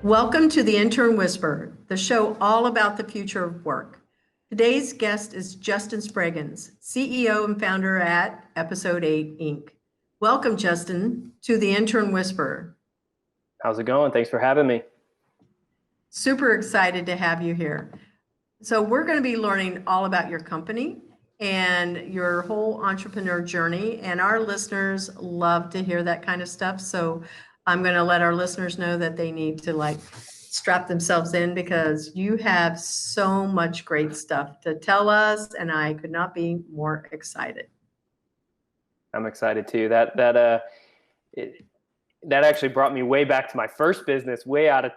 Welcome to the Intern Whisper, the show all about the future of work. Today's guest is Justin Spraggins, CEO and founder at Episode 8 Inc. Welcome, Justin, to the Intern Whisper. How's it going? Thanks for having me. Super excited to have you here. So we're going to be learning all about your company and your whole entrepreneur journey, and our listeners love to hear that kind of stuff. So I'm going to let our listeners know that they need to strap themselves in because you have so much great stuff to tell us, and I could not be more excited. I'm excited too. That actually brought me way back to my first business, way out of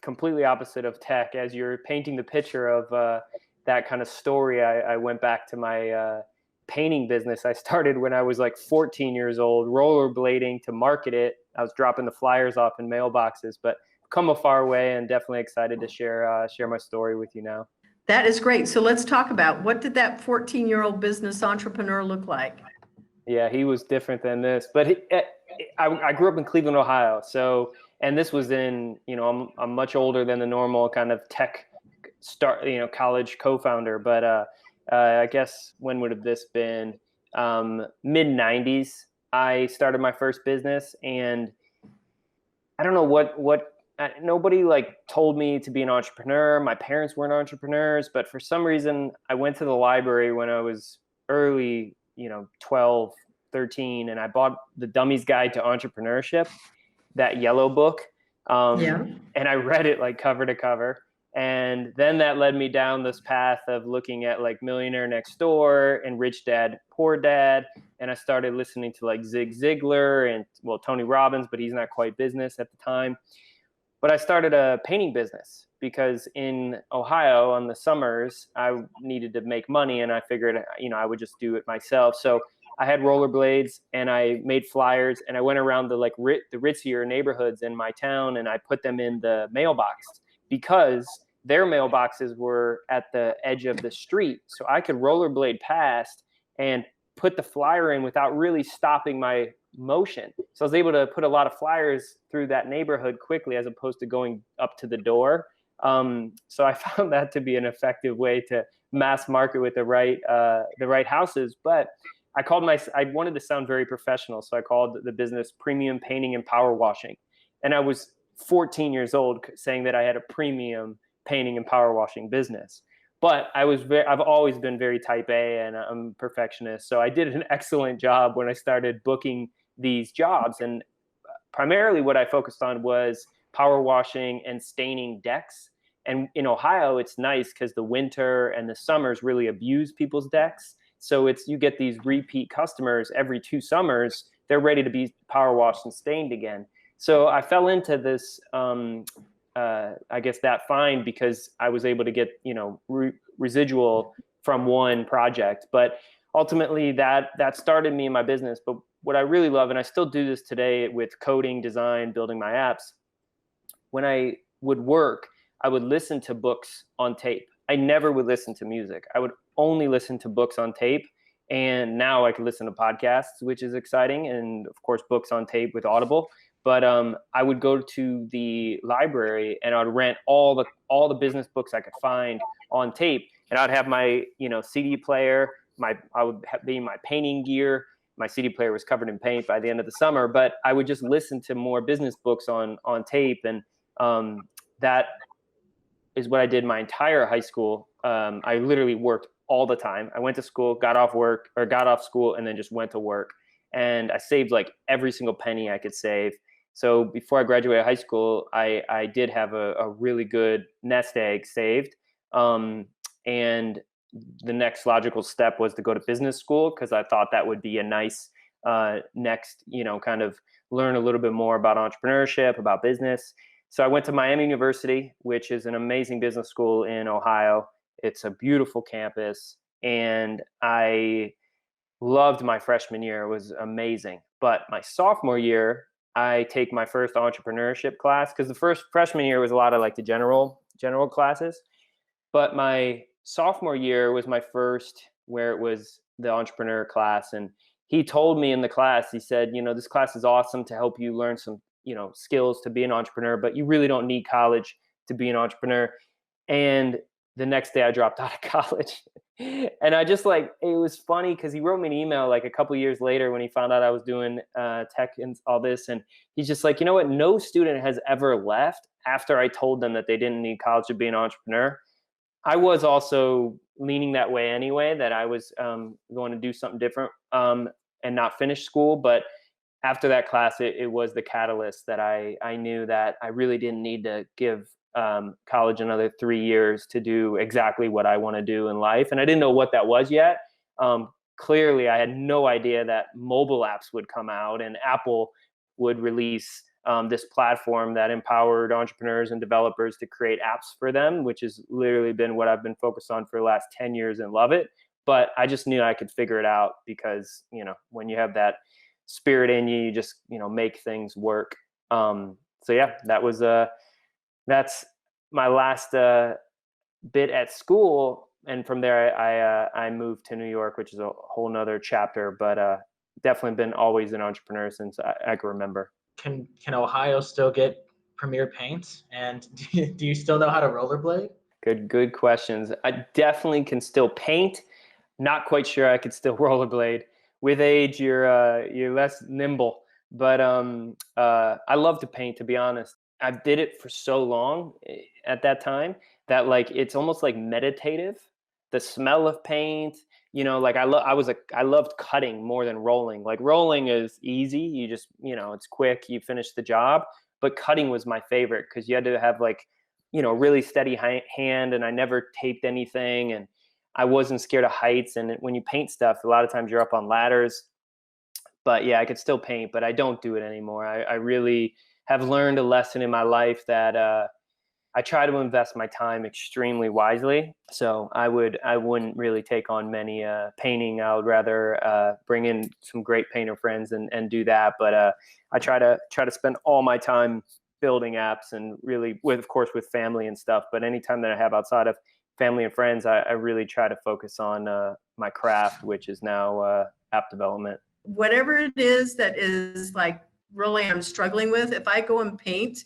completely opposite of tech. As you're painting the picture of that kind of story, I went back to my painting business. I started when I was like 14 years old, rollerblading to market it. I was dropping the flyers off in mailboxes, but come a far way, and definitely excited to share my story with you now. That is great. So let's talk about, what did that 14-year-old business entrepreneur look like? Yeah, he was different than this, but I grew up in Cleveland, Ohio. So, and this was in, I'm much older than the normal kind of tech college co-founder, but I guess when would have this been? Mid 90s. I started my first business, and I don't know what nobody told me to be an entrepreneur. My parents weren't entrepreneurs, but for some reason I went to the library when I was early, 12, 13, and I bought the Dummy's Guide to Entrepreneurship, that yellow book. And I read it cover to cover. And then that led me down this path of looking at Millionaire Next Door and Rich Dad, Poor Dad. And I started listening to Zig Ziglar and, Tony Robbins, but he's not quite business at the time. But I started a painting business because in Ohio on the summers, I needed to make money, and I figured, I would just do it myself. So I had rollerblades and I made flyers, and I went around the ritzier neighborhoods in my town, and I put them in the mailbox because their mailboxes were at the edge of the street. So I could rollerblade past and put the flyer in without really stopping my motion. So I was able to put a lot of flyers through that neighborhood quickly, as opposed to going up to the door. So I found that to be an effective way to mass market with the right houses. But I wanted to sound very professional, so I called the business Premium Painting and Power Washing. And I was 14 years old saying that I had a premium painting and power washing business. But I've always been very type A, and I'm a perfectionist. So I did an excellent job when I started booking these jobs. And primarily what I focused on was power washing and staining decks. And in Ohio, it's nice because the winter and the summers really abuse people's decks. So you get these repeat customers every 2 summers. They're ready to be power washed and stained again. So I fell into this, I guess, that find because I was able to get, residual from one project. But ultimately that started me in my business. But what I really love, and I still do this today with coding, design, building my apps, when I would work, I would listen to books on tape. I never would listen to music. I would only listen to books on tape. And now I can listen to podcasts, which is exciting. And of course, books on tape with Audible. But I would go to the library and I'd rent all the business books I could find on tape. And I'd have my, CD player, I would be my painting gear. My CD player was covered in paint by the end of the summer, but I would just listen to more business books on tape. And that is what I did my entire high school. I literally worked all the time. I went to school, got off school, and then just went to work. And I saved every single penny I could save. So before I graduated high school, I did have a really good nest egg saved. And the next logical step was to go to business school, because I thought that would be a nice next, kind of learn a little bit more about entrepreneurship, about business. So I went to Miami University, which is an amazing business school in Ohio. It's a beautiful campus, and I loved my freshman year. It was amazing. But my sophomore year, I take my first entrepreneurship class, because the first freshman year was a lot of the general classes. But my sophomore year was my first where it was the entrepreneur class. And he told me in the class, he said, this class is awesome to help you learn some skills to be an entrepreneur, but you really don't need college to be an entrepreneur. And the next day I dropped out of college. And I just it was funny because he wrote me an email like a couple years later when he found out I was doing tech and all this. And he's just like, you know what? No student has ever left after I told them that they didn't need college to be an entrepreneur. I was also leaning that way anyway, that I was going to do something different and not finish school. But after that class, it was the catalyst that I knew that I really didn't need to give college another 3 years to do exactly what I want to do in life. And I didn't know what that was yet. Clearly, I had no idea that mobile apps would come out and Apple would release this platform that empowered entrepreneurs and developers to create apps for them, which has literally been what I've been focused on for the last 10 years and love it. But I just knew I could figure it out because, when you have that spirit in you, you just, make things work. So yeah, that's my last bit at school. And from there, I moved to New York, which is a whole nother chapter, but definitely been always an entrepreneur since I can remember. Can Ohio still get Premier Paint? And do you still know how to rollerblade? Good questions. I definitely can still paint. Not quite sure I could still rollerblade. With age, you're less nimble. But I love to paint, to be honest. I did it for so long at that time that it's almost like meditative. The smell of paint, I loved cutting more than rolling. Like rolling is easy. You just, it's quick, you finish the job. But cutting was my favorite because you had to have really steady hand, and I never taped anything, and I wasn't scared of heights. And when you paint stuff, a lot of times you're up on ladders. But yeah, I could still paint, but I don't do it anymore. I really have learned a lesson in my life that I try to invest my time extremely wisely. So I wouldn't really take on many painting. I would rather bring in some great painter friends and do that. But I try to spend all my time building apps, and really of course with family and stuff. But anytime that I have outside of family and friends, I really try to focus on my craft, which is now app development. Whatever it is that is really I'm struggling with, if I go and paint,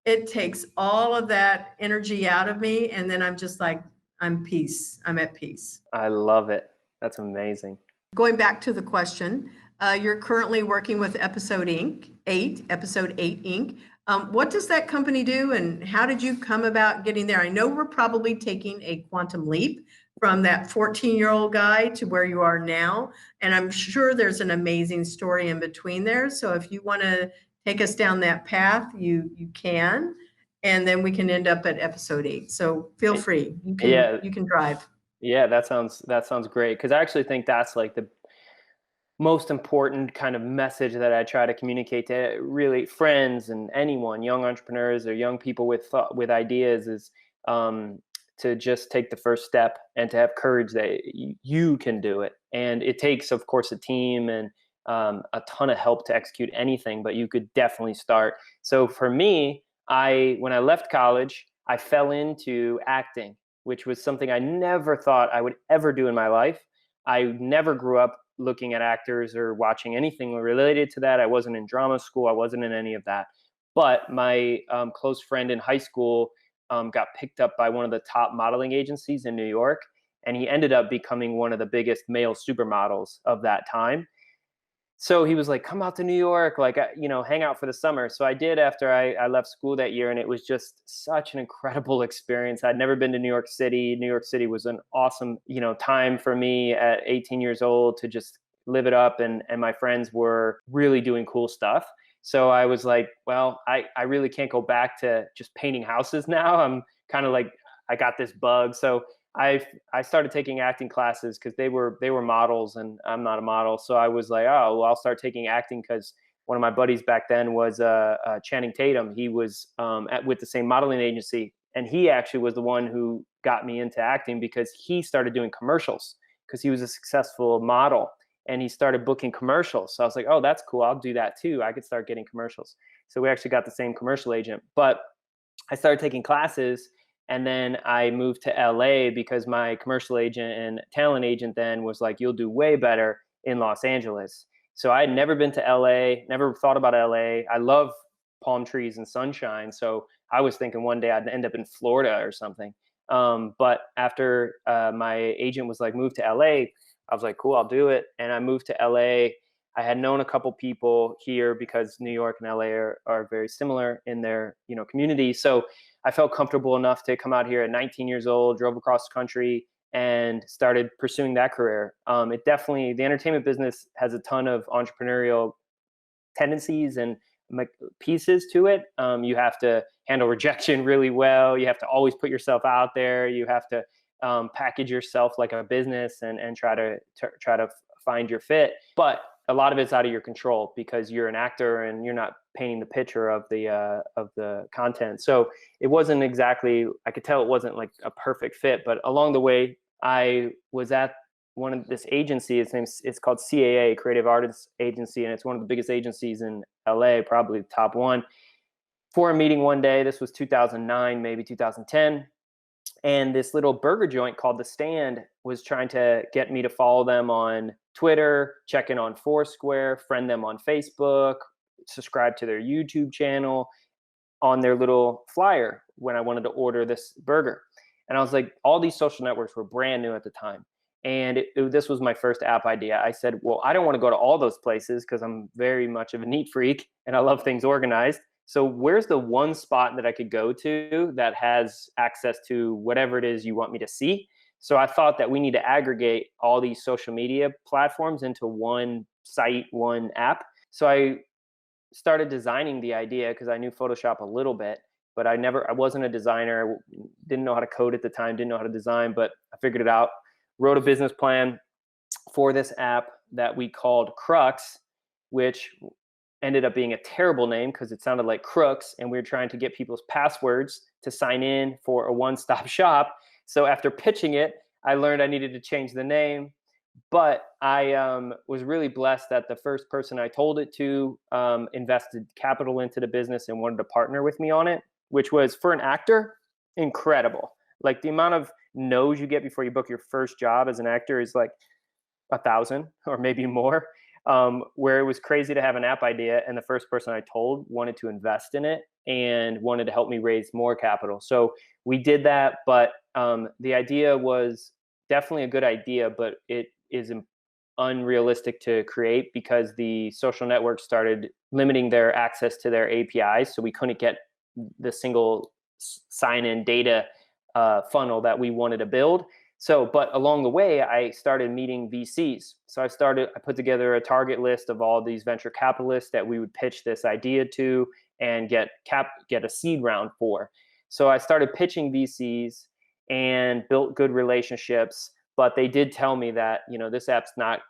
it takes all of that energy out of me. And then I'm just I'm at peace. I love it. That's amazing. Going back to the question, you're currently working with Episode 8 Inc. What does that company do, and how did you come about getting there? I know we're probably taking a quantum leap from that 14-year-old guy to where you are now. And I'm sure there's an amazing story in between there. So if you want to take us down that path, you can, and then we can end up at Episode 8. So feel free. You can drive. Yeah, that sounds great, because I actually think that's the most important kind of message that I try to communicate to really friends and anyone, young entrepreneurs or young people with ideas, is to just take the first step and to have courage that you can do it. And it takes, of course, a team and a ton of help to execute anything, but you could definitely start. So for me, when I left college, I fell into acting, which was something I never thought I would ever do in my life. I never grew up looking at actors or watching anything related to that. I wasn't in drama school. I wasn't in any of that. But my close friend in high school got picked up by one of the top modeling agencies in New York, and he ended up becoming one of the biggest male supermodels of that time. So he was like, come out to New York, hang out for the summer. So I did after I left school that year, and it was just such an incredible experience. I'd never been to New York City. New York City was an awesome, time for me at 18 years old to just live it up. And my friends were really doing cool stuff. So I was like, well, I really can't go back to just painting houses now. I'm kind of I got this bug. So I started taking acting classes because they were models and I'm not a model. So I was like, oh, well, I'll start taking acting because one of my buddies back then was Channing Tatum. He was with the same modeling agency, and he actually was the one who got me into acting because he started doing commercials because he was a successful model and he started booking commercials. So I was like, oh, that's cool. I'll do that too. I could start getting commercials. So we actually got the same commercial agent. But I started taking classes. And then I moved to LA because my commercial agent and talent agent then was like, you'll do way better in Los Angeles. So I had never been to LA, never thought about LA. I love palm trees and sunshine. So I was thinking one day I'd end up in Florida or something. But after my agent was like, move to LA, I was like, cool, I'll do it. And I moved to LA. I had known a couple people here because New York and LA are very similar in their, community. So I felt comfortable enough to come out here at 19 years old, drove across the country and started pursuing that career. The entertainment business has a ton of entrepreneurial tendencies and pieces to it. You have to handle rejection really well. You have to always put yourself out there. You have to package yourself like a business and try to find your fit. But a lot of it's out of your control because you're an actor and you're not painting the picture of the content. So it wasn't exactly, I could tell it wasn't like a perfect fit, but along the way I was at one of this agency. It's called CAA, Creative Artists Agency, and it's one of the biggest agencies in LA, probably the top one. For a meeting one day, this was 2009, maybe 2010, and this little burger joint called The Stand was trying to get me to follow them on Twitter, check in on Foursquare, friend them on Facebook, subscribe to their YouTube channel on their little flyer when I wanted to order this burger. And I was like, all these social networks were brand new at the time. And this was my first app idea. I said, well, I don't want to go to all those places because I'm very much of a neat freak and I love things organized. So where's the one spot that I could go to that has access to whatever it is you want me to see? So I thought that we need to aggregate all these social media platforms into one site, one app. So I started designing the idea because I knew Photoshop a little bit, but I wasn't a designer, didn't know how to code at the time, didn't know how to design, but I figured it out, wrote a business plan for this app that we called Crux, which ended up being a terrible name because it sounded like crooks, and we were trying to get people's passwords to sign in for a one-stop shop. So after pitching it, I learned I needed to change the name. But I was really blessed that the first person I told it to invested capital into the business and wanted to partner with me on it, which was, for an actor, incredible. Like the amount of no's you get before you book your first job as an actor is like 1,000 or maybe more, where it was crazy to have an app idea and the first person I told wanted to invest in it and wanted to help me raise more capital. So we did that, but the idea was definitely a good idea, but it is unrealistic to create because the social networks started limiting their access to their APIs. So we couldn't get the single sign-in data funnel that we wanted to build. So, but along the way, I started meeting VCs. So I put together a target list of all these venture capitalists that we would pitch this idea to and get a seed round for. So I started pitching VCs and built good relationships, but they did tell me that, this app's not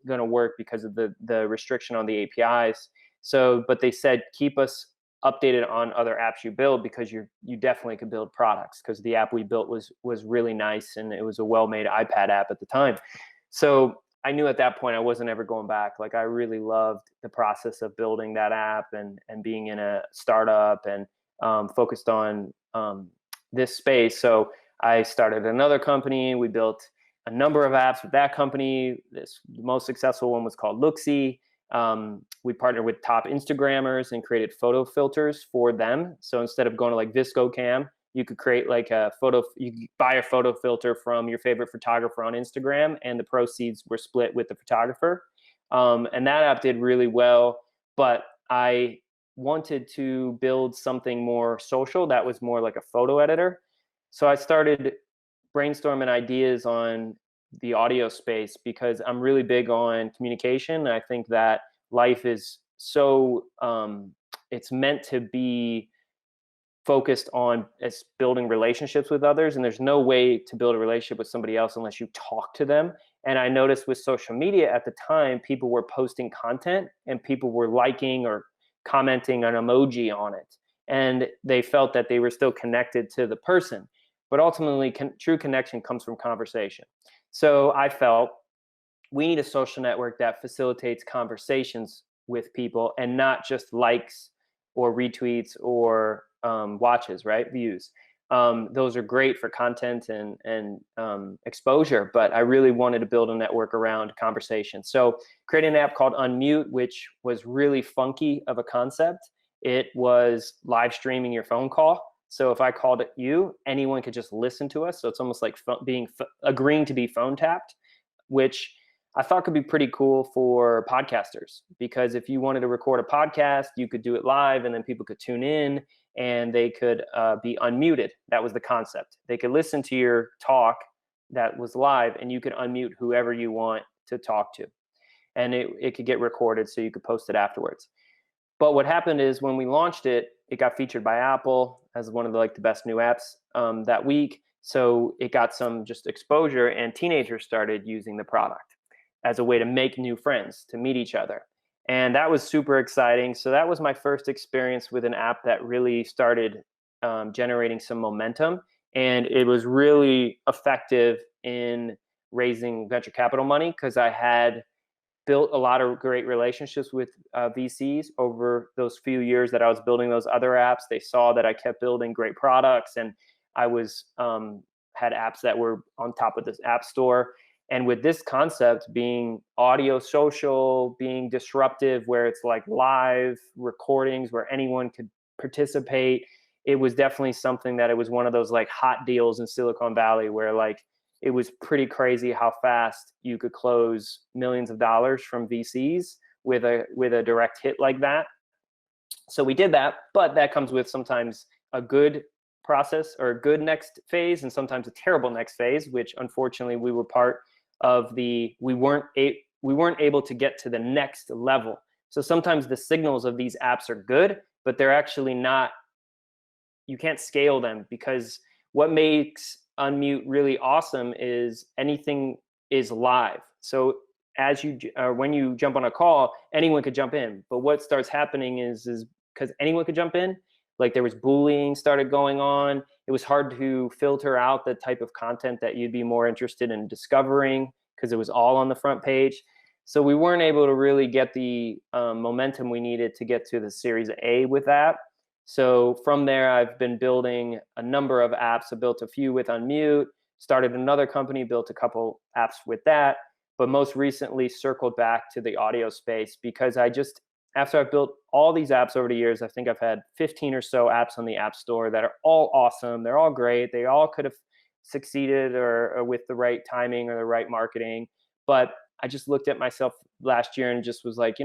going to work because of the restriction on the APIs. So, but they said, keep us updated on other apps you build because you definitely could build products, because the app we built was really nice and it was a well-made iPad app at the time. So I knew at that point I wasn't ever going back. Like I really loved the process of building that app and being in a startup and focused on this space. So I started another company. We built a number of apps with that company. The most successful one was called Looksy. We partnered with top Instagrammers and created photo filters for them. So instead of going to like ViscoCam, you could create like you could buy a photo filter from your favorite photographer on Instagram, and the proceeds were split with the photographer. And that app did really well, but I wanted to build something more social that was more like a photo editor. So I started brainstorming ideas on the audio space because I'm really big on communication. I think that life is so it's meant to be focused on building relationships with others, and there's no way to build a relationship with somebody else unless you talk to them. And I noticed with social media at the time, people were posting content and people were liking or commenting an emoji on it, and they felt that they were still connected to the person. But ultimately, true connection comes from conversation. So I felt we need a social network that facilitates conversations with people and not just likes or retweets or watches, right? Views. Those are great for content and exposure, but I really wanted to build a network around conversation. So created an app called Unmute, which was really funky of a concept. it was live streaming your phone call. So if I called you, anyone could just listen to us. So it's almost like agreeing to be phone tapped, which I thought could be pretty cool for podcasters, because if you wanted to record a podcast, you could do it live and then people could tune in and they could be unmuted. That was the concept. They could listen to your talk that was live and you could unmute whoever you want to talk to. And it could get recorded so you could post it afterwards. But what happened is when we launched it, it got featured by Apple as one of the best new apps that week. So it got some just exposure, and teenagers started using the product as a way to make new friends, to meet each other. And that was super exciting. So that was my first experience with an app that really started generating some momentum. And it was really effective in raising venture capital money, because I had built a lot of great relationships with VCs over those few years that I was building those other apps. They saw that I kept building great products, and I was had apps that were on top of this app store. And with this concept being audio social, being disruptive, where it's like live recordings where anyone could participate, it was definitely something that it was one of those hot deals in Silicon Valley where it was pretty crazy how fast you could close millions of dollars from VCs with a direct hit like that. So we did that, but that comes with sometimes a good process or a good next phase and sometimes a terrible next phase, which unfortunately we were part of. We weren't able to get to the next level. So sometimes the signals of these apps are good, but they're actually not, you can't scale them, because what makes Unmute really awesome is anything is live. So when you jump on a call, anyone could jump in. But what starts happening is because anyone could jump in, there was bullying started going on. It was hard to filter out the type of content that you'd be more interested in discovering, because it was all on the front page. So we weren't able to really get the momentum we needed to get to the Series A with that. So from there, I've been building a number of apps. I built a few with Unmute, started another company, built a couple apps with that, but most recently circled back to the audio space, because after I've built all these apps over the years, I think I've had 15 or so apps on the App Store that are all awesome. They're all great. They all could have succeeded or with the right timing or the right marketing. But I just looked at myself last year and just was like,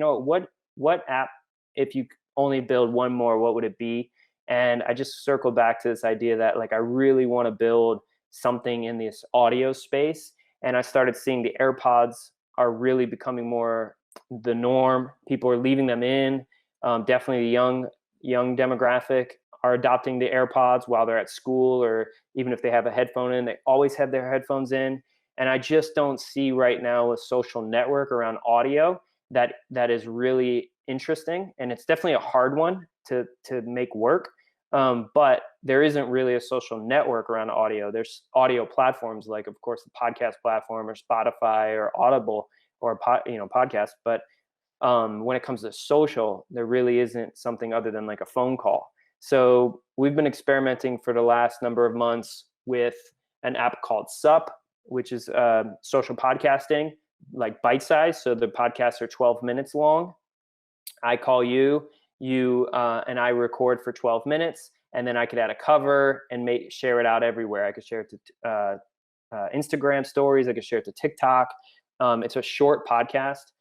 what app, if you only build one more, what would it be? And I just circled back to this idea that I really want to build something in this audio space. And I started seeing the AirPods are really becoming more the norm. People are leaving them in. Definitely the young demographic are adopting the AirPods while they're at school, or even if they have a headphone in, they always have their headphones in. And I just don't see right now a social network around audio that is really interesting. And it's definitely a hard one to make work. But there isn't really a social network around audio. There's audio platforms of course, the podcast platform or Spotify or Audible or podcast. But when it comes to social, there really isn't something other than a phone call. So we've been experimenting for the last number of months with an app called Sup, which is social podcasting, bite size. So the podcasts are 12 minutes long. I call you, and I record for 12 minutes, and then I could add a cover and share it out everywhere. I could share it to Instagram stories. I could share it to TikTok. It's a short podcast.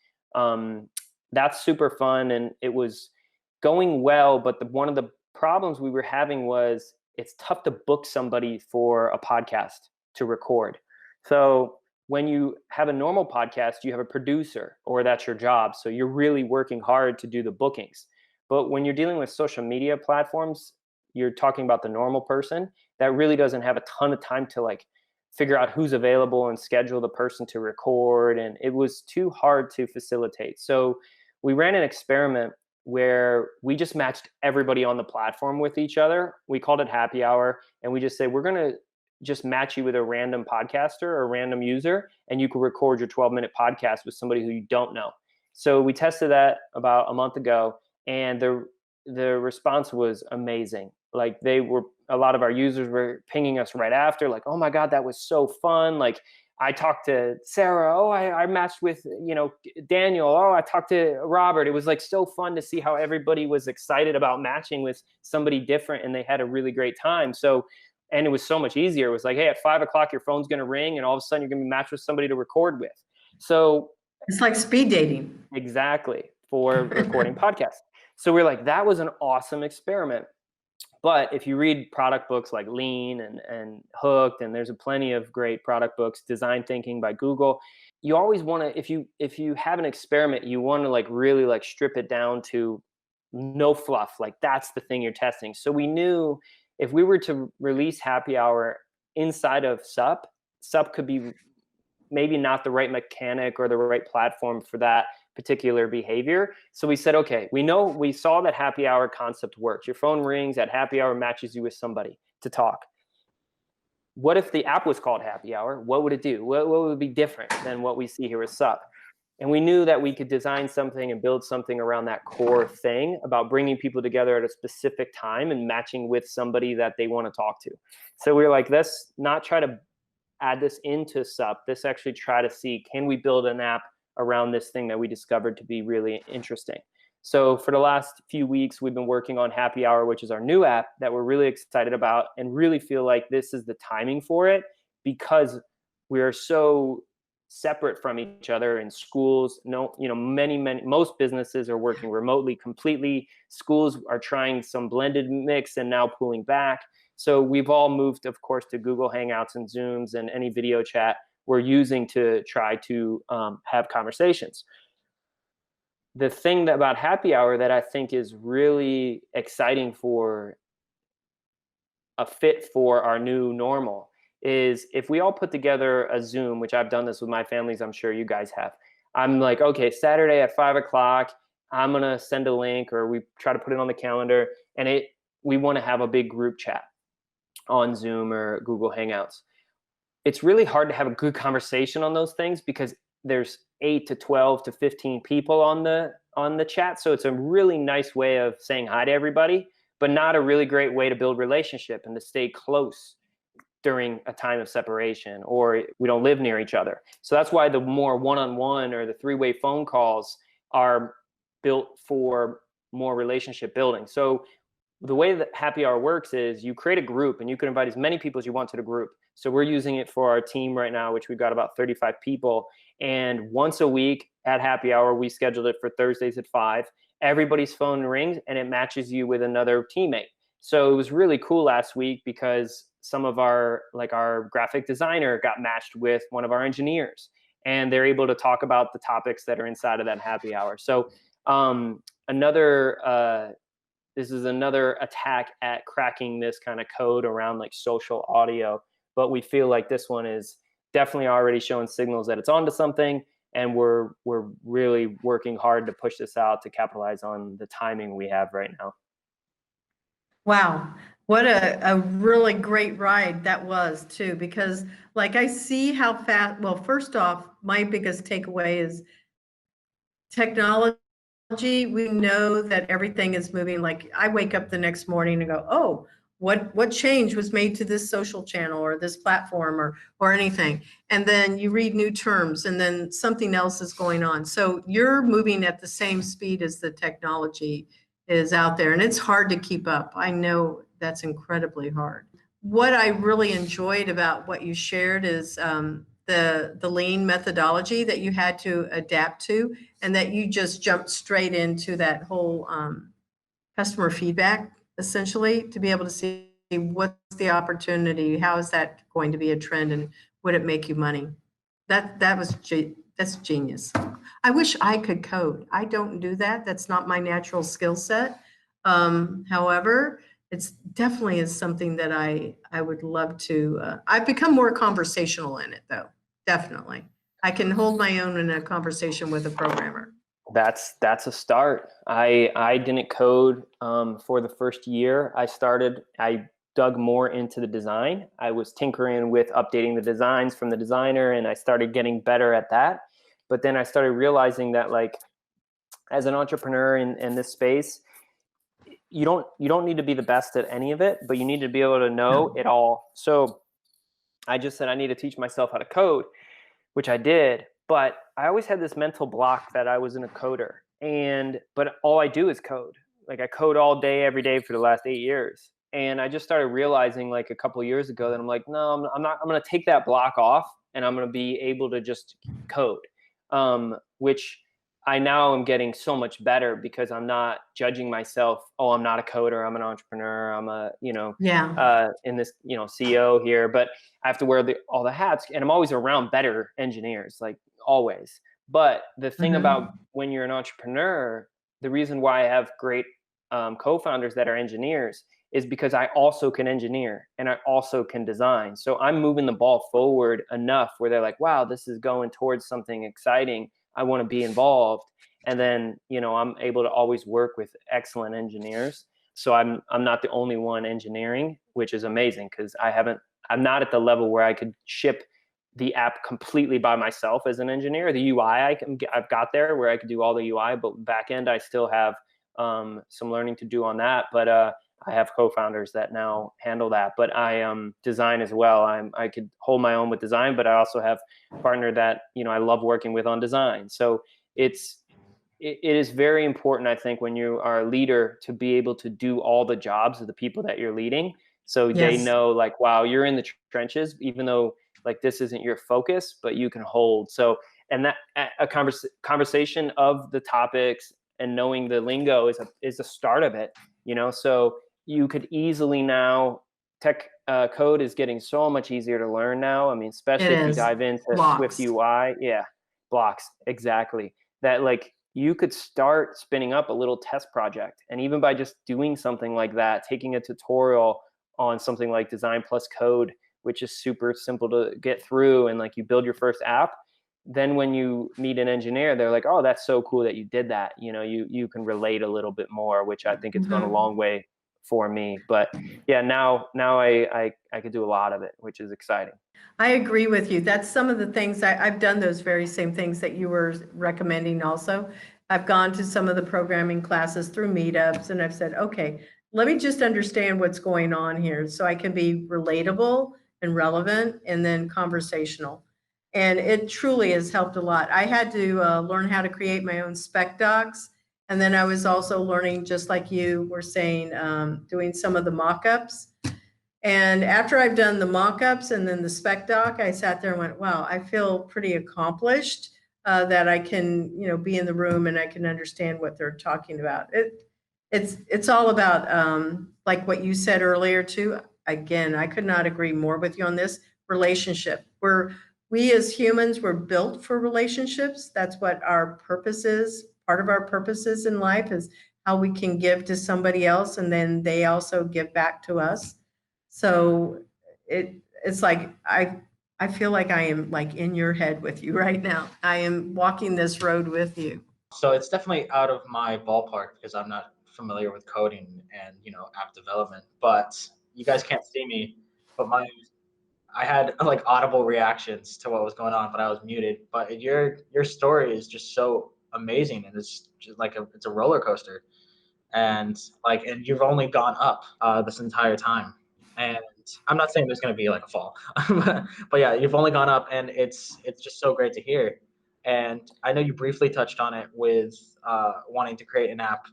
That's super fun, and it was going well. But one of the problems we were having was it's tough to book somebody for a podcast to record. So when you have a normal podcast, you have a producer, or that's your job. So you're really working hard to do the bookings. But when you're dealing with social media platforms, you're talking about the normal person that really doesn't have a ton of time to figure out who's available and schedule the person to record. And it was too hard to facilitate. So we ran an experiment where we just matched everybody on the platform with each other. We called it Happy Hour. And we just said, we're going to just match you with a random podcaster or a random user, and you can record your 12-minute podcast with somebody who you don't know. So we tested that about a month ago, and the response was amazing. A lot of our users were pinging us right after, oh my God, that was so fun. I talked to Sarah. Oh, I matched with, Daniel. Oh, I talked to Robert. It was like so fun to see how everybody was excited about matching with somebody different, and they had a really great time. So, and it was so much easier. It was like, hey, at 5:00, your phone's going to ring, and all of a sudden you're going to be matched with somebody to record with. So It's like speed dating. exactly, for recording podcasts. So we're like, that was an awesome experiment. But if you read product books like Lean and Hooked, and there's plenty of great product books, Design Thinking by Google, you always want to, if you have an experiment, you want to like really like strip it down to no fluff. Like that's the thing you're testing. So we knew if we were to release Happy Hour inside of SUP could be maybe not the right mechanic or the right platform for that particular behavior. So we said, okay, we saw that Happy Hour concept works. Your phone rings at Happy Hour, matches you with somebody to talk. What if the app was called Happy Hour? What would it do? What would be different than what we see here with SUP? And we knew that we could design something and build something around that core thing about bringing people together at a specific time and matching with somebody that they want to talk to. So we were like, let's not try to add this into SUP. Let's actually try to see, can we build an app around this thing that we discovered to be really interesting? So for the last few weeks, we've been working on Happy Hour, which is our new app that we're really excited about, and really feel like this is the timing for it because we are so separate from each other in schools. Most businesses are working remotely completely. Schools are trying some blended mix and now pulling back. So we've all moved, of course, to Google Hangouts and Zooms and any video chat we're using to try to have conversations. The thing about Happy Hour that I think is really exciting for a fit for our new normal is if we all put together a Zoom, which I've done this with my families, I'm sure you guys have. I'm like, okay, Saturday at 5:00, I'm going to send a link, or we try to put it on the calendar, and we want to have a big group chat on Zoom or Google Hangouts. It's really hard to have a good conversation on those things because there's 8 to 12 to 15 people on the chat. So it's a really nice way of saying hi to everybody, but not a really great way to build relationship and to stay close during a time of separation, or we don't live near each other. So that's why the more one-on-one or the three-way phone calls are built for more relationship building. So the way that Happy Hour works is you create a group and you can invite as many people as you want to the group. So we're using it for our team right now, which we've got about 35 people. And once a week at Happy Hour, we scheduled it for Thursdays at 5. Everybody's phone rings and it matches you with another teammate. So it was really cool last week because some of our graphic designer got matched with one of our engineers, and they're able to talk about the topics that are inside of that Happy Hour. So this is another attack at cracking this kind of code around like social audio, but we feel like this one is definitely already showing signals that it's onto something, and we're really working hard to push this out to capitalize on the timing we have right now. Wow. What a really great ride that was too, because like I see how fast, well, first off, my biggest takeaway is technology. We know that everything is moving. Like I wake up the next morning and go, oh, what change was made to this social channel or this platform or anything. And then you read new terms and then something else is going on. So you're moving at the same speed as the technology is out there, and it's hard to keep up. I know that's incredibly hard. What I really enjoyed about what you shared is the lean methodology that you had to adapt to, and that you just jumped straight into that whole customer feedback, essentially, to be able to see what's the opportunity, how is that going to be a trend, and would it make you money? That's genius. I wish I could code. I don't do that. That's not my natural skill set. However, it's definitely is something that I would love to. I've become more conversational in it, though. Definitely, I can hold my own in a conversation with a programmer. That's a start. I didn't code for the first year. I dug more into the design. I was tinkering with updating the designs from the designer, and I started getting better at that. But then I started realizing that, like, as an entrepreneur in this space, you don't need to be the best at any of it, but you need to be able to know it all. So I just said I need to teach myself how to code. which I did, but I always had this mental block that I wasn't a coder. But all I do is code. Like I code all day, every day for the last 8 years. And I just started realizing like a couple of years ago that I'm like, no, I'm not, I'm going to take that block off and I'm going to be able to just code, which I now am getting so much better because I'm not judging myself. Oh, I'm not a coder. I'm an entrepreneur. I'm a, in this, CEO here, but I have to wear all the hats, and I'm always around better engineers, like always. But the thing about when you're an entrepreneur, the reason why I have great co-founders that are engineers is because I also can engineer and I also can design. So I'm moving the ball forward enough where they're like, wow, this is going towards something exciting. I want to be involved. And then, I'm able to always work with excellent engineers. So I'm not the only one engineering, which is amazing because I'm not at the level where I could ship the app completely by myself as an engineer. The UI I've got there where I could do all the UI, but back end I still have some learning to do on that. But I have co-founders that now handle that. But I design as well. I could hold my own with design, but I also have a partner that I love working with on design. So it is very important, I think, when you are a leader to be able to do all the jobs of the people that you're leading. So they know like, wow, you're in the trenches, even though like this isn't your focus, but you can hold. So, and that a conversation of the topics and knowing the lingo is a start of it, so you could easily now tech code is getting so much easier to learn now. I mean, especially if you dive into Swift UI. Yeah. Blocks. Exactly. That like you could start spinning up a little test project. And even by just doing something like that, taking a tutorial on something like Design Plus Code, which is super simple to get through, and like you build your first app, then when you meet an engineer, they're like, oh, that's so cool that you did that. You can relate a little bit more, which I think it's gone a long way for me. But yeah, now I could do a lot of it, which is exciting. I agree with you. That's some of the things I've done, those very same things that you were recommending also. I've gone to some of the programming classes through meetups, and I've said, okay, let me just understand what's going on here so I can be relatable and relevant and then conversational. And it truly has helped a lot. I had to learn how to create my own spec docs. And then I was also learning, just like you were saying, doing some of the mock-ups. And after I've done the mock-ups and then the spec doc, I sat there and went, wow, I feel pretty accomplished that I can, be in the room and I can understand what they're talking about. It's all about, like what you said earlier too. Again, I could not agree more with you on this relationship. We as humans were built for relationships. That's what our purpose is. Part of our purposes in life is how we can give to somebody else, and then they also give back to us. So it's like I feel like I am like in your head with you right now. I am walking this road with you. So it's definitely out of my ballpark because I'm not familiar with coding and app development. But you guys can't see me, but I had like audible reactions to what was going on, but I was muted. But your story is just so amazing, and it's just like it's a roller coaster, and you've only gone up this entire time. And I'm not saying there's going to be like a fall, but yeah, you've only gone up, and it's just so great to hear. And I know you briefly touched on it with wanting to create an app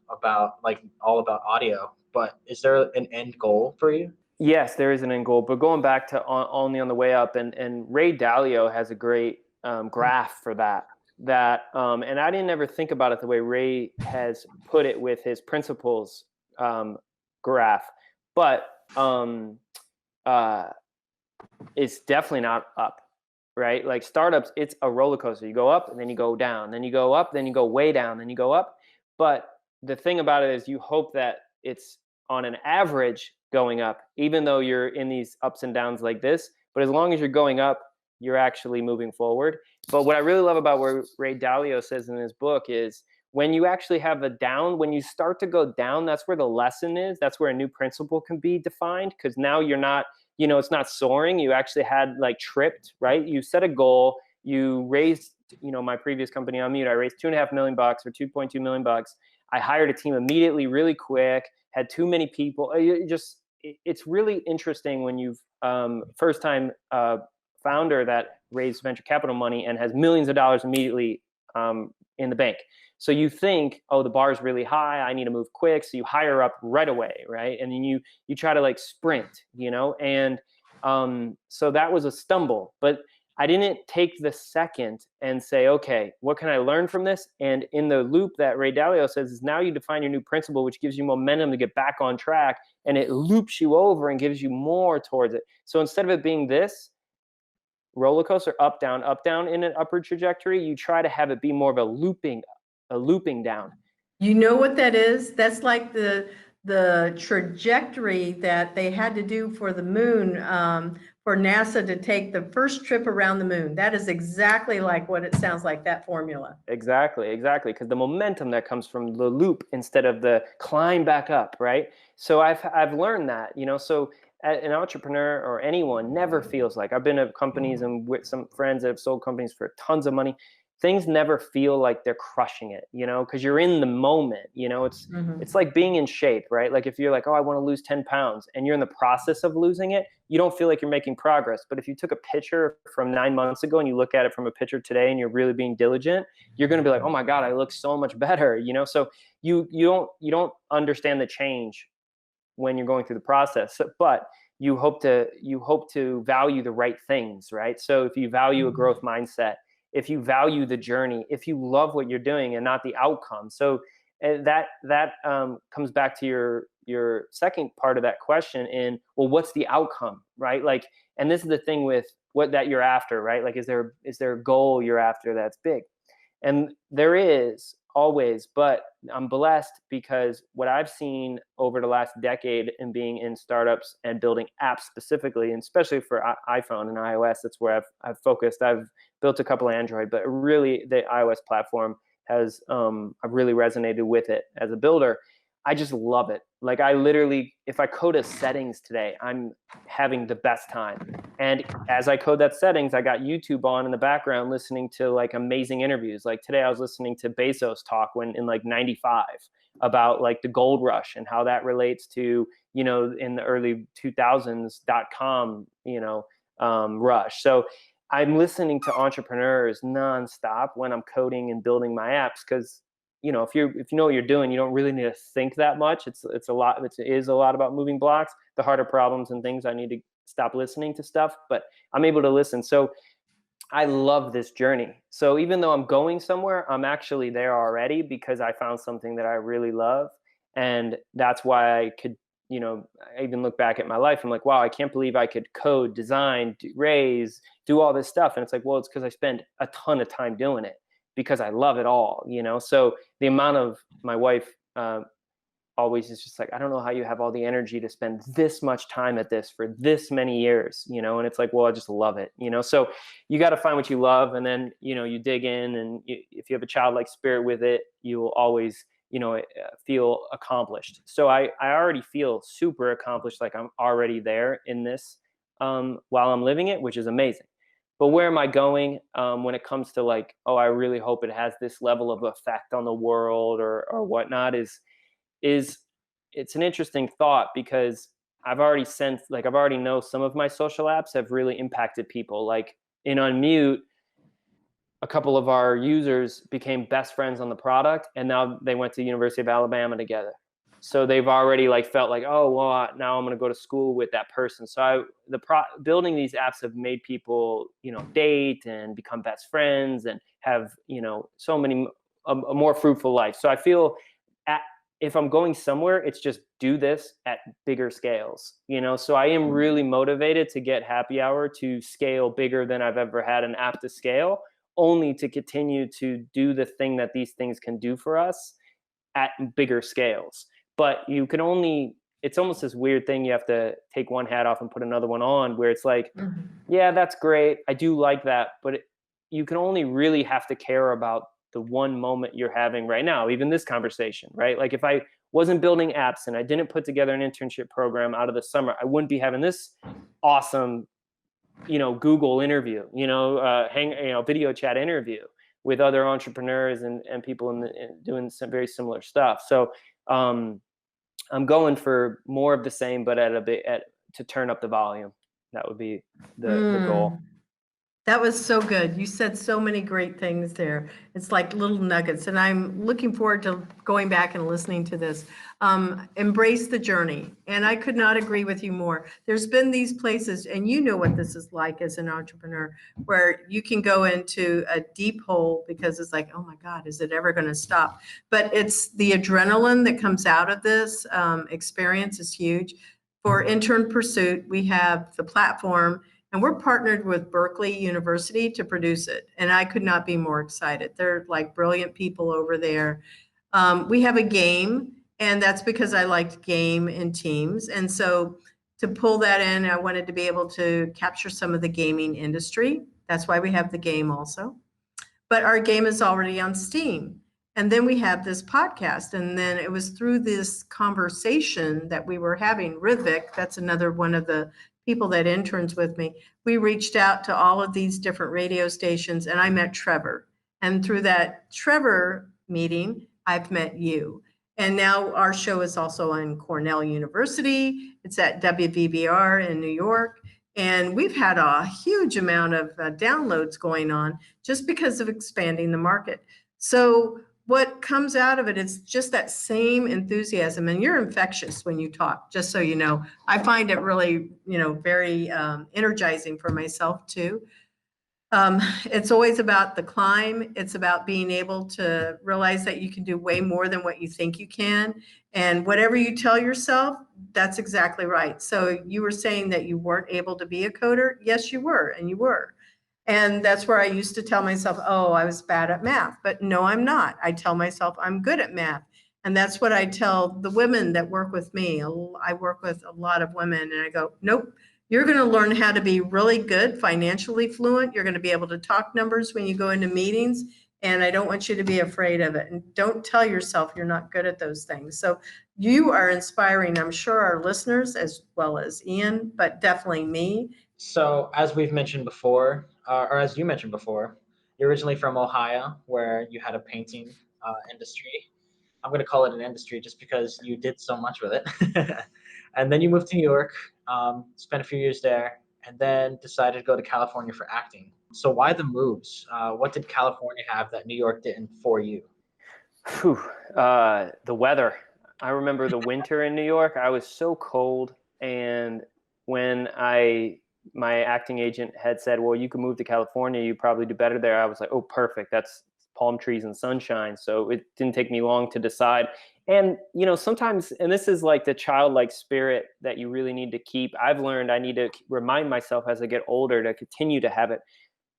all about audio, but is there an end goal for you? Yes, there is an end goal, but going back to only on the way up, and Ray Dalio has a great graph for that. And I didn't ever think about it the way Ray has put it with his principles graph, but it's definitely not up, right? Like startups, it's a roller coaster. You go up and then you go down, then you go up, then you go way down, then you go up. But the thing about it is you hope that it's on an average going up, even though you're in these ups and downs like this. But as long as you're going up, you're actually moving forward. But what I really love about what Ray Dalio says in his book is when you actually have a down, when you start to go down, that's where the lesson is. That's where a new principle can be defined, because now you're not, it's not soaring. You actually had like tripped, right? You set a goal, you raised, my previous company on Mute, I raised $2.5 million or $2.2 million. I hired a team immediately, really quick, had too many people. It's really interesting when you've first time founder that raised venture capital money and has millions of dollars immediately in the bank. So you think, oh, the bar is really high, I need to move quick. So you hire up right away, right? And then you try to like sprint, you know? And so that was a stumble. But I didn't take the second and say, okay, what can I learn from this? And in the loop that Ray Dalio says is now you define your new principle, which gives you momentum to get back on track, and it loops you over and gives you more towards it. So instead of it being this roller coaster, up, down in an upward trajectory, you try to have it be more of a looping down. You know what that is? That's like the trajectory that they had to do for the moon, for NASA to take the first trip around the moon. That is exactly like what it sounds like, that formula. Exactly. Because the momentum that comes from the loop instead of the climb back up, right? So I've learned that, you know, so an entrepreneur or anyone never feels like, I've been at companies and with some friends that have sold companies for tons of money. Things never feel like they're crushing it, you know, because you're in the moment, you know, it's like being in shape, right? Like if you're like, oh, I want to lose 10 pounds and you're in the process of losing it, you don't feel like you're making progress. But if you took a picture from 9 months ago and you look at it from a picture today and you're really being diligent, you're going to be like, oh my God, I look so much better, you know? So you don't understand the change when you're going through the process, but you hope to value the right things, right? So if you value a growth mindset, if you value the journey, if you love what you're doing and not the outcome. So that comes back to your second part of that question in, well, what's the outcome, right? Like, and this is the thing with what that you're after, right? Like, is there a goal you're after that's big? And there is always, but I'm blessed because what I've seen over the last decade in being in startups and building apps specifically, and especially for iPhone and iOS, that's where I've focused. I've built a couple of Android, but really the iOS platform has, I've really resonated with it as a builder. I just love it. Like I literally, if I code a settings today, I'm having the best time. And as I code that settings, I got YouTube on in the background listening to like amazing interviews. Like today I was listening to Bezos talk in like 95 about like the gold rush and how that relates to, you know, in the early 2000s .com, you know, rush. So I'm listening to entrepreneurs nonstop when I'm coding and building my apps because, you know, if you know what you're doing, you don't really need to think that much. It is a lot about moving blocks. The harder problems and things, I need to stop listening to stuff, but I'm able to listen. So I love this journey. So even though I'm going somewhere, I'm actually there already because I found something that I really love. And that's why I could, you know, I even look back at my life. I'm like, wow, I can't believe I could code, design, raise, do all this stuff. And it's like, well, it's because I spend a ton of time doing it because I love it all, you know? So the amount of my wife always is just like, I don't know how you have all the energy to spend this much time at this for this many years, you know? And it's like, well, I just love it, you know? So you got to find what you love. And then, you know, you dig in and if you have a childlike spirit with it, you will always, you know, feel accomplished. So I already feel super accomplished. Like I'm already there in this while I'm living it, which is amazing. But where am I going when it comes to like, oh, I really hope it has this level of effect on the world or whatnot is it's an interesting thought because I've already sensed, like I've already know some of my social apps have really impacted people. Like in Unmute, a couple of our users became best friends on the product and now they went to University of Alabama together. So they've already like felt like, oh, well, now I'm going to go to school with that person. So building these apps have made people, you know, date and become best friends and have, you know, so many a more fruitful life. So I feel if I'm going somewhere, it's just do this at bigger scales, you know? So I am really motivated to get Happy Hour to scale bigger than I've ever had an app to scale, only to continue to do the thing that these things can do for us at bigger scales. But you can only, it's almost this weird thing. You have to take one hat off and put another one on where it's like, yeah, that's great. I do like that. But you can only really have to care about the one moment you're having right now, even this conversation, right? Like if I wasn't building apps and I didn't put together an internship program out of the summer, I wouldn't be having this awesome, you know, Google interview, you know, video chat interview with other entrepreneurs and people doing some very similar stuff. So I'm going for more of the same, but to turn up the volume. That would be the goal. That was so good. You said so many great things there. It's like little nuggets, and I'm looking forward to going back and listening to this. Embrace the journey, and I could not agree with you more. There's been these places, and you know what this is like as an entrepreneur, where you can go into a deep hole because it's like, oh my God, is it ever going to stop? But it's the adrenaline that comes out of this experience is huge. For Intern Pursuit, we have the platform, and we're partnered with Berkeley University to produce it. And I could not be more excited. They're like brilliant people over there. We have a game, and that's because I liked game in teams. And so to pull that in, I wanted to be able to capture some of the gaming industry. That's why we have the game also. But our game is already on Steam. And then we have this podcast. And then it was through this conversation that we were having, Rivik, that's another one of the people that interns with me, we reached out to all of these different radio stations, and I met Trevor. And through that Trevor meeting, I've met you. And now our show is also on Cornell University. It's at WVBR in New York. And we've had a huge amount of downloads going on just because of expanding the market. So what comes out of it is just that same enthusiasm, and you're infectious when you talk, just so you know. I find it really, very energizing for myself too. It's always about the climb. It's about being able to realize that you can do way more than what you think you can. And whatever you tell yourself, that's exactly right. So you were saying that you weren't able to be a coder. Yes, you were, and you were. And that's where I used to tell myself, oh, I was bad at math. But no, I'm not. I tell myself I'm good at math. And that's what I tell the women that work with me. I work with a lot of women, and I go, nope, you're going to learn how to be really good, financially fluent. You're going to be able to talk numbers when you go into meetings. And I don't want you to be afraid of it. And don't tell yourself you're not good at those things. So you are inspiring, I'm sure, our listeners as well as Ian, but definitely me. So, as we've mentioned before, or as you mentioned before, you're originally from Ohio, where you had a painting industry. I'm going to call it an industry just because you did so much with it. And then you moved to New York, spent a few years there, and then decided to go to California for acting. So, why the moves? What did California have that New York didn't for you? Whew, the weather. I remember the winter in New York. I was so cold, and when my acting agent had said, well, you can move to California, you probably do better there. I was like, oh, perfect. That's palm trees and sunshine. So it didn't take me long to decide. And, sometimes, and this is like the childlike spirit that you really need to keep. I've learned I need to remind myself as I get older to continue to have it.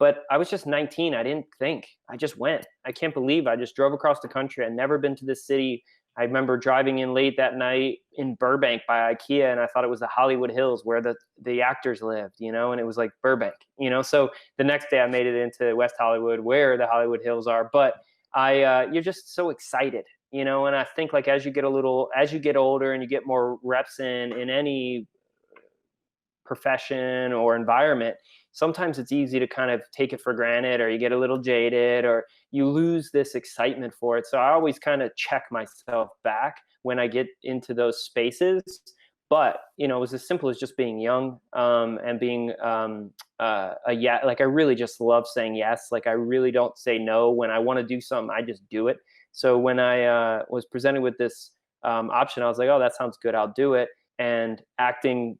But I was just 19. I didn't think. I just went. I can't believe I just drove across the country. I'd never been to this city. I remember driving in late that night in Burbank by IKEA, and I thought it was the Hollywood Hills where the actors lived, and it was like Burbank, So the next day I made it into West Hollywood where the Hollywood Hills are. But you're just so excited, and I think like as you get older and you get more reps in any profession or environment, sometimes it's easy to kind of take it for granted, or you get a little jaded, or you lose this excitement for it. So I always kind of check myself back when I get into those spaces. But, it was as simple as just being young and being like I really just love saying yes. Like I really don't say no. When I want to do something, I just do it. So when I was presented with this option, I was like, oh, that sounds good. I'll do it. And acting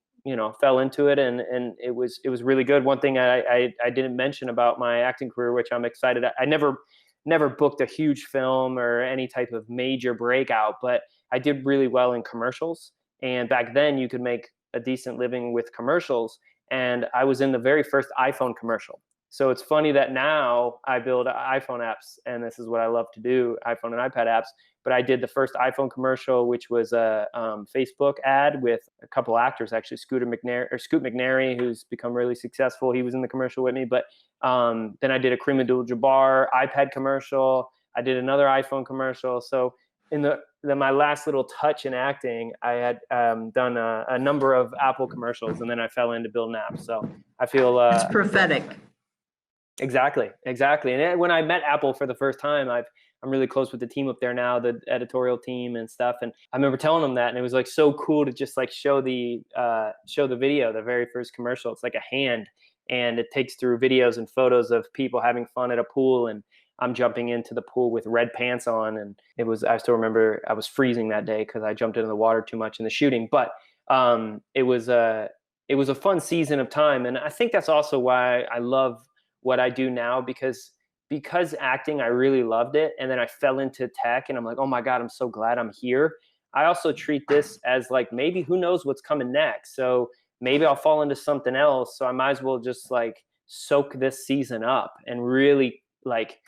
fell into it, and it was really good. One thing I didn't mention about my acting career, which I'm excited. I never booked a huge film or any type of major breakout, but I did really well in commercials. And back then you could make a decent living with commercials. And I was in the very first iPhone commercial. So it's funny that now I build iPhone apps, and this is what I love to do, iPhone and iPad apps. But I did the first iPhone commercial, which was a Facebook ad with a couple actors, actually, Scoot McNairy, who's become really successful. He was in the commercial with me. But then I did a Kareem Abdul-Jabbar iPad commercial. I did another iPhone commercial. So in my last little touch in acting, I had done a number of Apple commercials, and then I fell into building apps. So I feel It's prophetic. Exactly. And when I met Apple for the first time, I'm really close with the team up there now, the editorial team and stuff. And I remember telling them that, and it was like so cool to just like show the video, the very first commercial. It's like a hand, and it takes through videos and photos of people having fun at a pool, and I'm jumping into the pool with red pants on, and I still remember I was freezing that day because I jumped into the water too much in the shooting. But it was a fun season of time, and I think that's also why I love what I do now, because acting, I really loved it, and then I fell into tech, and I'm like, oh my God, I'm so glad I'm here. I also treat this as like, maybe who knows what's coming next. So maybe I'll fall into something else. So I might as well just like soak this season up and really like,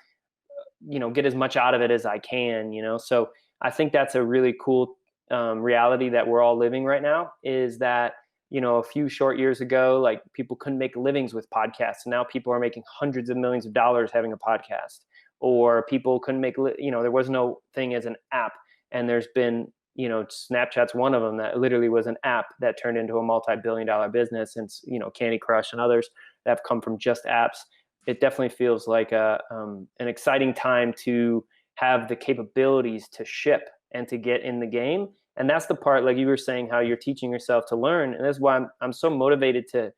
get as much out of it as I can, So I think that's a really cool reality that we're all living right now, is that, a few short years ago, like people couldn't make livings with podcasts. And now people are making hundreds of millions of dollars having a podcast. Or people couldn't make, there was no thing as an app. And there's been, Snapchat's one of them that literally was an app that turned into a multi-billion-dollar business. And, Candy Crush and others that have come from just apps. It definitely feels like an exciting time to have the capabilities to ship and to get in the game. And that's the part, like you were saying, how you're teaching yourself to learn. And that's why I'm so motivated to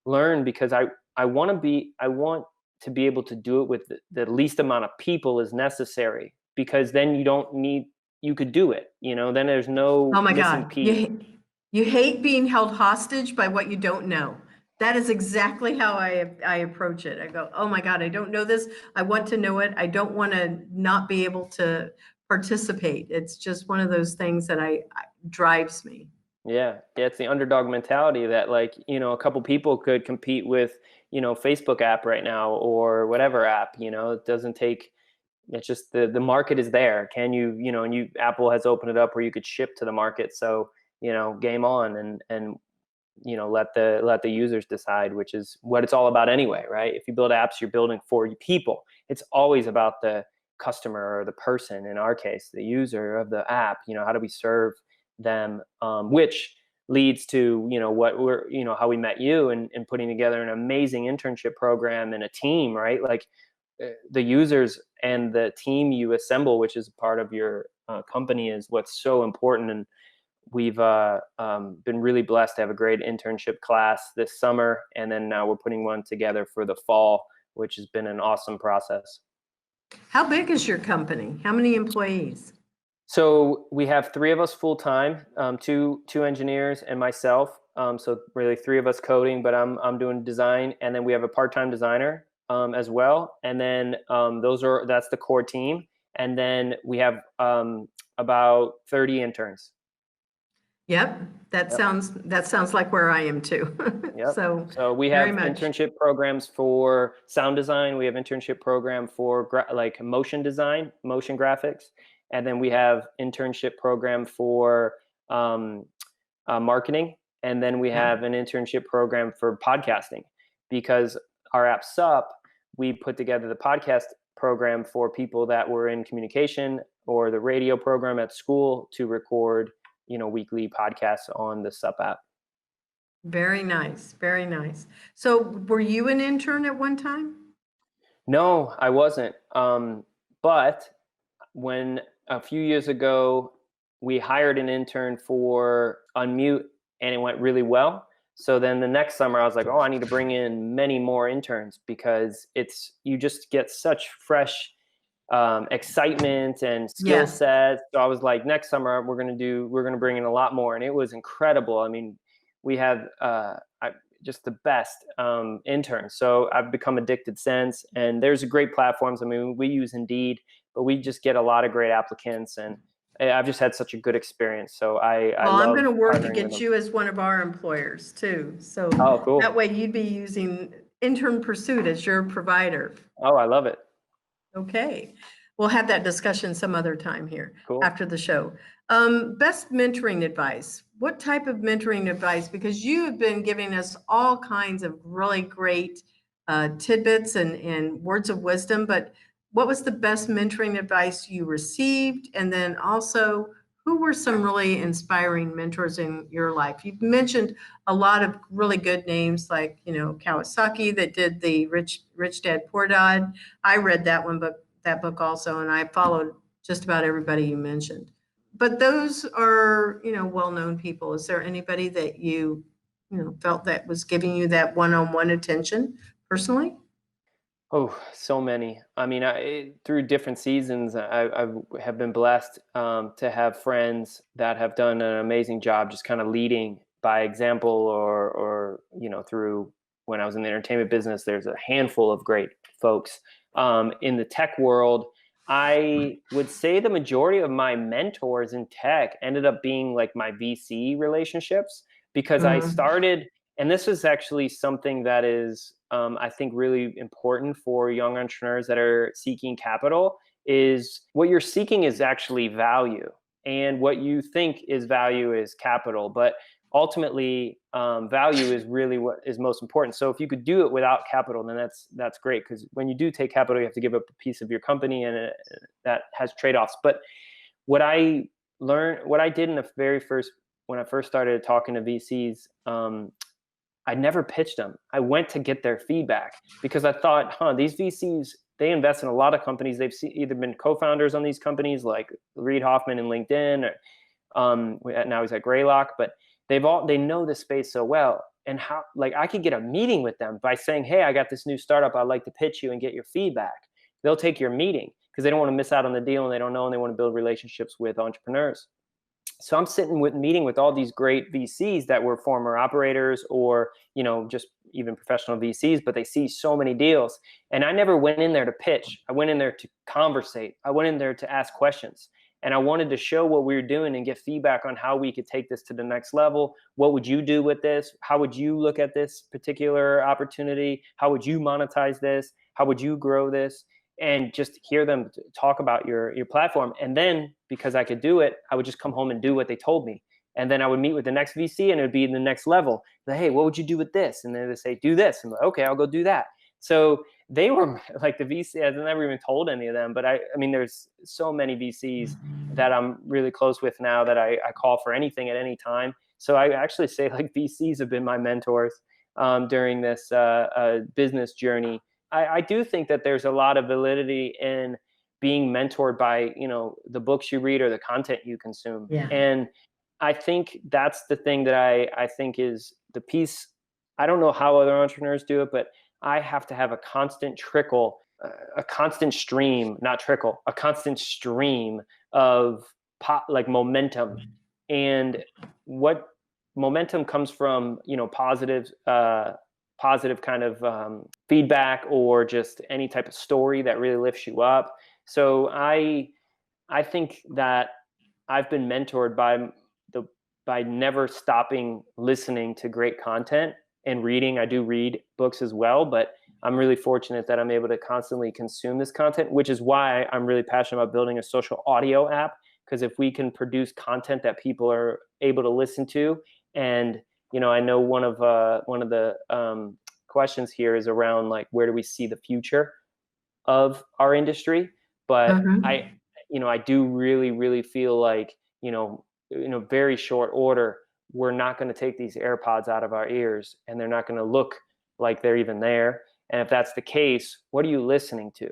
learn, because I want to be able to do it with the least amount of people as necessary, because then you could do it, then there's no Oh my missing God. piece. You hate being held hostage by what you don't know. That is exactly how I approach it. I go, oh my God, I don't know this. I want to know it. I don't want to not be able to participate. It's just one of those things that drives me. Yeah, it's the underdog mentality that, like, a couple people could compete with, Facebook app right now or whatever app, it doesn't take, it's just the market is there. Can you, and Apple has opened it up where you could ship to the market. So, game on, and let the users decide, which is what it's all about anyway, right? If you build apps, you're building for people. It's always about the customer or the person, in our case, the user of the app. How do we serve them? Which leads to, what we're, how we met you, and putting together an amazing internship program and a team, right? Like the users and the team you assemble, which is part of your company, is what's so important. And we've been really blessed to have a great internship class this summer, and then now we're putting one together for the fall, which has been an awesome process. How big is your company? How many employees? So we have 3 of us full-time, two engineers and myself. So really 3 of us coding, but I'm doing design, and then we have a part-time designer as well. And then that's the core team. And then we have about 30 interns. Yep, that sounds like where I am too. Yep. So we have internship programs for sound design. We have internship program for like motion design, motion graphics, and then we have internship program for marketing, and then we have an internship program for podcasting. Because our app SUP, we put together the podcast program for people that were in communication or the radio program at school to record weekly podcasts on the SUP app. Very nice. Very nice. So were you an intern at one time? No, I wasn't. But when a few years ago, we hired an intern for Unmute, and it went really well. So then the next summer I was like, oh, I need to bring in many more interns, because you just get such fresh excitement and skill sets. So I was like, next summer we're going to bring in a lot more. And it was incredible. I mean, we have just the best interns. So I've become addicted since, and there's great platforms. I mean, we use Indeed, but we just get a lot of great applicants, and I've just had such a good experience. So I'm going to work to get you as one of our employers too. So cool. That way you'd be using Intern Pursuit as your provider. Oh, I love it. Okay. We'll have that discussion some other time here after the show. Best mentoring advice. What type of mentoring advice? Because you have been giving us all kinds of really great tidbits and words of wisdom, but what was the best mentoring advice you received? And then also, who were some really inspiring mentors in your life? You've mentioned a lot of really good names, like, Kawasaki, that did the Rich Dad Poor Dad. I read that book also, and I followed just about everybody you mentioned. But those are, well-known people. Is there anybody that you felt that was giving you that one-on-one attention personally? Oh, so many. I mean, through different seasons, I have been blessed to have friends that have done an amazing job just kind of leading by example, or through when I was in the entertainment business, there's a handful of great folks. In the tech world, I would say the majority of my mentors in tech ended up being like my VC relationships, because I started, and this is actually something that is, I think, really important for young entrepreneurs that are seeking capital, is what you're seeking is actually value. And what you think is value is capital. But ultimately, value is really what is most important. So if you could do it without capital, then that's great. Because when you do take capital, you have to give up a piece of your company, and that has trade-offs. But what I what I did in the very first, when I first started talking to VCs, I never pitched them. I went to get their feedback, because I thought, these VCs, they invest in a lot of companies. They've either been co-founders on these companies, like Reid Hoffman in LinkedIn, or now he's at Greylock, but they know the space so well. And how, like, I could get a meeting with them by saying, hey, I got this new startup I'd like to pitch you and get your feedback. They'll take your meeting because they don't want to miss out on the deal, and they don't know, and they want to build relationships with entrepreneurs. So I'm meeting with all these great VCs that were former operators, or, just even professional VCs, but they see so many deals. And I never went in there to pitch. I went in there to conversate. I went in there to ask questions. And I wanted to show what we were doing and get feedback on how we could take this to the next level. What would you do with this? How would you look at this particular opportunity? How would you monetize this? How would you grow this? And just hear them talk about your platform. And then, because I could do it, I would just come home and do what they told me. And then I would meet with the next VC, and it would be in the next level. Like, hey, what would you do with this? And then they say, do this. And I'm like, okay, I'll go do that. So they were like, the VC, I've never even told any of them, but I mean, there's so many VCs that I'm really close with now that I call for anything at any time. So I actually say, like, VCs have been my mentors during this business journey. I do think that there's a lot of validity in being mentored by, the books you read or the content you consume. Yeah. And I think that's the thing that I think is the piece. I don't know how other entrepreneurs do it, but I have to have a constant trickle, a constant stream, not trickle, a constant stream of like momentum. And what momentum comes from, positive kind of feedback, or just any type of story that really lifts you up. So I think that I've been mentored by never stopping listening to great content and reading. I do read books as well, but I'm really fortunate that I'm able to constantly consume this content, which is why I'm really passionate about building a social audio app. Because if we can produce content that people are able to listen to, and I know one of the questions here is around, like, where do we see the future of our industry? But I do really, really feel like, in a very short order, we're not going to take these AirPods out of our ears, and they're not going to look like they're even there. And if that's the case, what are you listening to?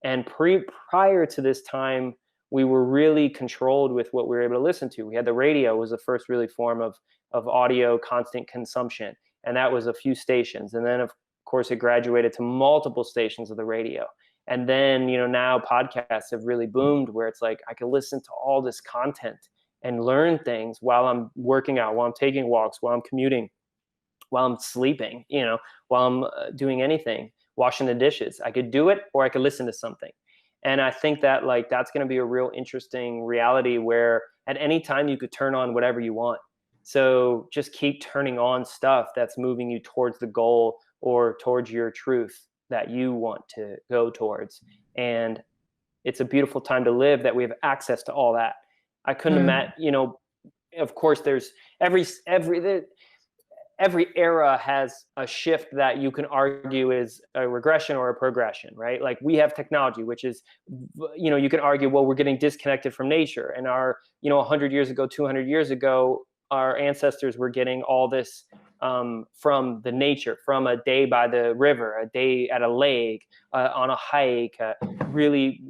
And prior to this time, we were really controlled with what we were able to listen to. We had the radio, was the first really form of audio constant consumption. And that was a few stations. And then, of course, it graduated to multiple stations of the radio. And then, now podcasts have really boomed, where it's like I can listen to all this content and learn things while I'm working out, while I'm taking walks, while I'm commuting, while I'm sleeping, while I'm doing anything, washing the dishes. I could do it, or I could listen to something. And I think that, like, that's going to be a real interesting reality, where at any time you could turn on whatever you want. So just keep turning on stuff that's moving you towards the goal, or towards your truth that you want to go towards. And it's a beautiful time to live, that we have access to all that. I couldn't imagine, of course, there's every era has a shift that you can argue is a regression or a progression, right? Like, we have technology, which is, you can argue, well, we're getting disconnected from nature. And 100 years ago, 200 years ago, our ancestors were getting all this from the nature, from a day by the river, a day at a lake, on a hike, really,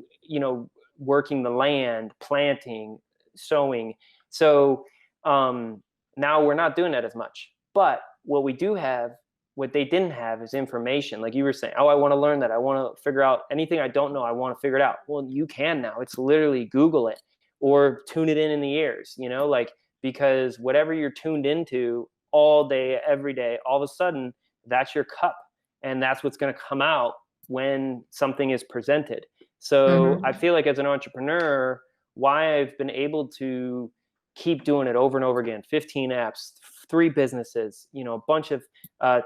working the land, planting, sowing. So now we're not doing that as much. But what we do have, what they didn't have, is information. Like you were saying, oh, I want to learn that. I want to figure out anything I don't know. I want to figure it out. Well, you can now. It's literally Google it or tune it in the ears, you know, like, because whatever you're tuned into all day, every day, all of a sudden, that's your cup. And that's what's going to come out when something is presented. So I feel like as an entrepreneur, why I've been able to keep doing it over and over again, 15 apps, 3 businesses, you know, a bunch of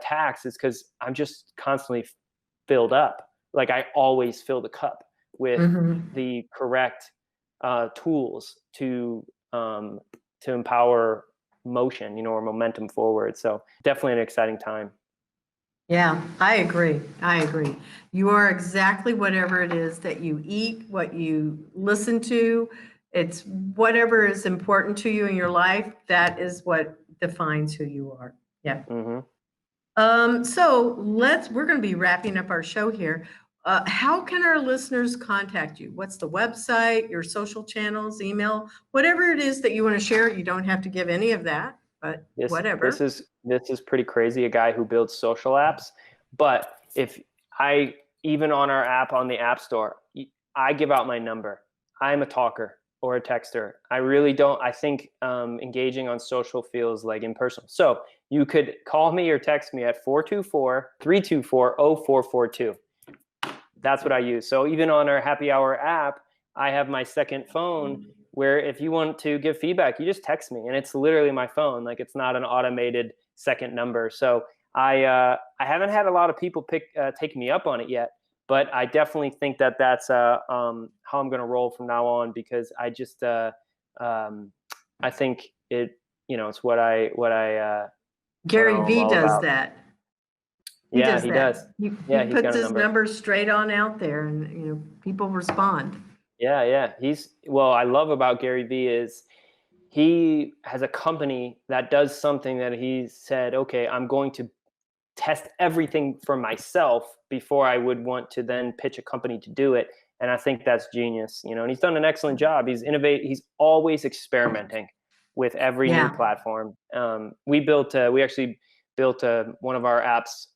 tasks, is because I'm just constantly filled up. Like I always fill the cup with the correct tools to empower motion, you know, or momentum forward. So definitely an exciting time. Yeah, I agree. I agree. You are exactly whatever it is that you eat, what you listen to. It's whatever is important to you in your life. That is what defines who you are. Yeah. So we're going to be wrapping up our show here. How can our listeners contact you? What's the website, your social channels, email, whatever it is that you want to share? You don't have to give any of that, but whatever. This is pretty crazy. A guy who builds social apps, but even on our app on the App Store, I give out my number. I'm a talker or a texter. I really don't. I think engaging on social feels like impersonal. So you could call me or text me at 424-324-0442. That's what I use. So even on our Happy Hour app, I have my second phone where if you want to give feedback, you just text me, and it's literally my phone. Like it's not an automated second number. So I haven't had a lot of people take me up on it yet, but I definitely think that that's how I'm going to roll from now on, because I just I think it, you know, it's what I Gary Vee does about. that. He does. He puts his number straight on out there, and you know, people respond. Yeah. I love about Gary Vee is he has a company that does something that he said, okay, I'm going to test everything for myself before I would want to then pitch a company to do it. And I think that's genius, you know, and he's done an excellent job. He's he's always experimenting with every new platform. We actually built one of our apps.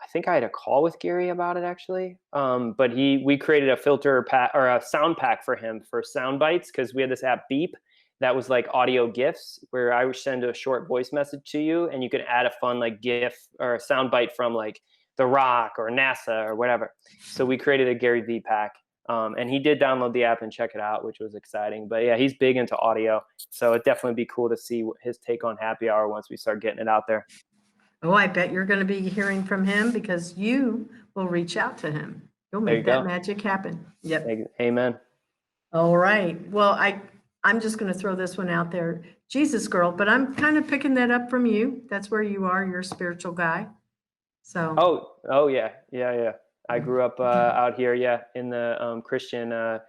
I think I had a call with Gary about it actually. But we created a filter pack or a sound pack for him for sound bites, because we had this app Beep that was like audio GIFs, where I would send a short voice message to you and you could add a fun like GIF or a sound bite from like The Rock or NASA or whatever. So we created a Gary Vee pack. And he did download the app and check it out, which was exciting. But yeah, he's big into audio. So it'd definitely be cool to see his take on Happy Hour once we start getting it out there. Oh, I bet you're going to be hearing from him, because you will reach out to him. You'll make that magic happen. Yep. Amen. All right. Well, I'm just going to throw this one out there. Jesus, girl, but I'm kind of picking that up from you. That's where you are. You're a spiritual guy. So. Oh yeah. I grew up out here, in the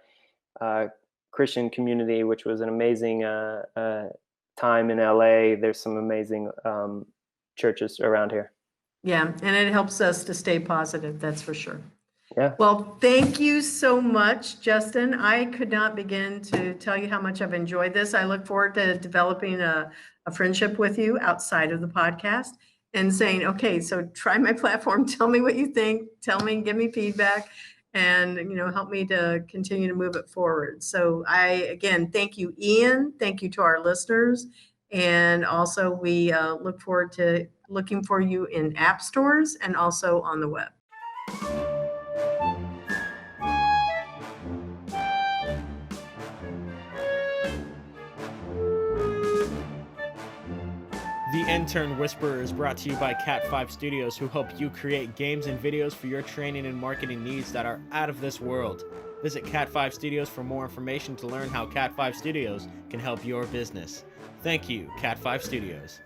Christian community, which was an amazing time in LA. There's some amazing churches around here. Yeah, and it helps us to stay positive, that's for sure. Yeah. Well, thank you so much, Justin. I could not begin to tell you how much I've enjoyed this. I look forward to developing a friendship with you outside of the podcast and saying, okay, so try my platform, tell me what you think, give me feedback, and you know, help me to continue to move it forward. So again, thank you, Ian. Thank you to our listeners. And also we look forward to looking for you in app stores and also on the web. The Intern Whisperer is brought to you by Cat 5 Studios, who help you create games and videos for your training and marketing needs that are out of this world. Visit Cat 5 Studios for more information to learn how Cat 5 Studios can help your business. Thank you, Cat 5 Studios.